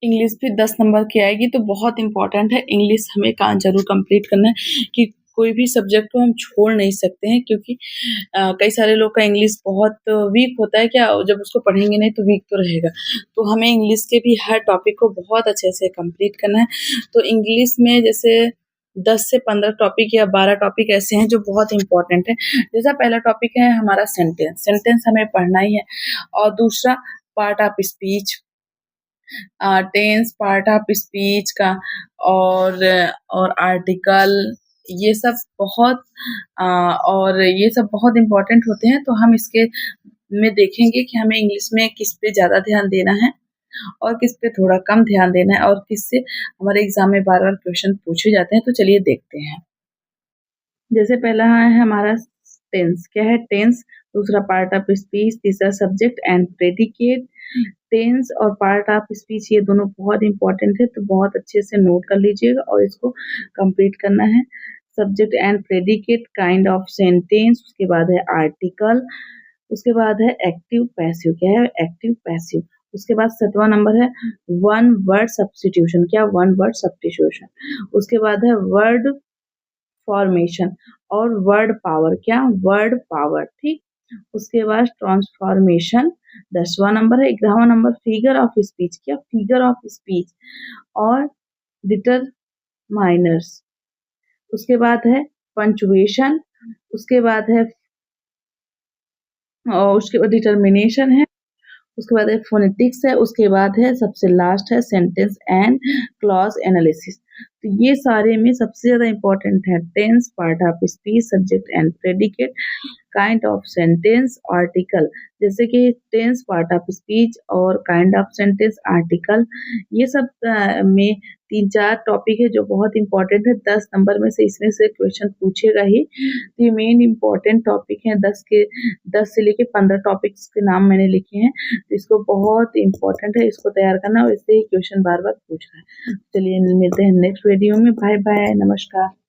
English भी 10 number की आएगी, तो बहुत इम्पोर्टेंट है इंग्लिश हमें ज़रूर कंप्लीट करना है कि कोई भी सब्जेक्ट को हम छोड़ नहीं सकते हैं, क्योंकि कई सारे लोग का इंग्लिश बहुत वीक होता है, क्या जब उसको पढ़ेंगे नहीं तो वीक तो रहेगा। तो हमें इंग्लिश के भी हर टॉपिक को बहुत अच्छे से कंप्लीट करना है। तो इंग्लिश में जैसे 10 से 15 टॉपिक या 12 टॉपिक ऐसे हैं जो बहुत इम्पोर्टेंट है। जैसा पहला टॉपिक है हमारा सेंटेंस, सेंटेंस हमें पढ़ना ही है। और दूसरा part of speech, tense, part of speech का, और आर्टिकल, ये सब बहुत और ये सब बहुत इम्पोर्टेंट होते हैं। तो हम इसके में देखेंगे कि हमें इंग्लिश में किस पे ज़्यादा ध्यान देना है और किस पे थोड़ा कम ध्यान देना है, और किससे हमारे एग्जाम में बार-बार क्वेश्चन पूछे जाते हैं। तो चलिए देखते हैं। जैसे पहला है हमारा टेंस। क्या है टेंस? दूसरा पार्ट ऑफ स्पीच, तीसरा सब्जेक्ट एंड प्रेडिकेट। टेंस और पार्ट ऑफ स्पीच ये दोनों बहुत इंपॉर्टेंट है, तो बहुत अच्छे से नोट कर लीजिएगा और इसको कंप्लीट करना है। Subject and predicate, kind of sentence, उसके बाद है आर्टिकल, उसके बाद है एक्टिव पैसिव। क्या है? Active passive. उसके बाद 7वां नंबर है वन वर्ड सब्स्टिट्यूशन। क्या? One word substitution. उसके बाद है वर्ड फॉर्मेशन और वर्ड पावर। क्या? Word power. ठीक। उसके बाद ट्रांसफॉर्मेशन 10वां नंबर है। 11वां नंबर फिगर ऑफ स्पीच। क्या? फिगर ऑफ स्पीच और डिटरमाइनर्स। उसके बाद है पंचुएशन। उसके बाद है और उसके बाद डिटर्मिनेशन है। उसके बाद है फोनेटिक्स है। उसके बाद है सबसे लास्ट है सेंटेंस एंड क्लॉज एनालिसिस। तो ये सारे में सबसे ज्यादा इंपॉर्टेंट है tense, part of speech, subject and predicate, kind of sentence, article. जैसे कि टेंस, पार्ट ऑफ स्पीच और काइंड ऑफ सेंटेंस, आर्टिकल, ये सब में 3-4 टॉपिक है जो बहुत इंपॉर्टेंट है। 10 नंबर में से इसमें से क्वेश्चन पूछेगा ही। तो ये मेन इंपॉर्टेंट टॉपिक है। 10 से लेके 15 टॉपिक्स के नाम मैंने लिखे हैं। तो इसको बहुत इंपॉर्टेंट है, इसको तैयार करना और इससे ही क्वेश्चन बार बार पूछ रहा है। चलिए मिलते हैं नेक्स्ट वीडियो में। बाय बाय, नमस्कार।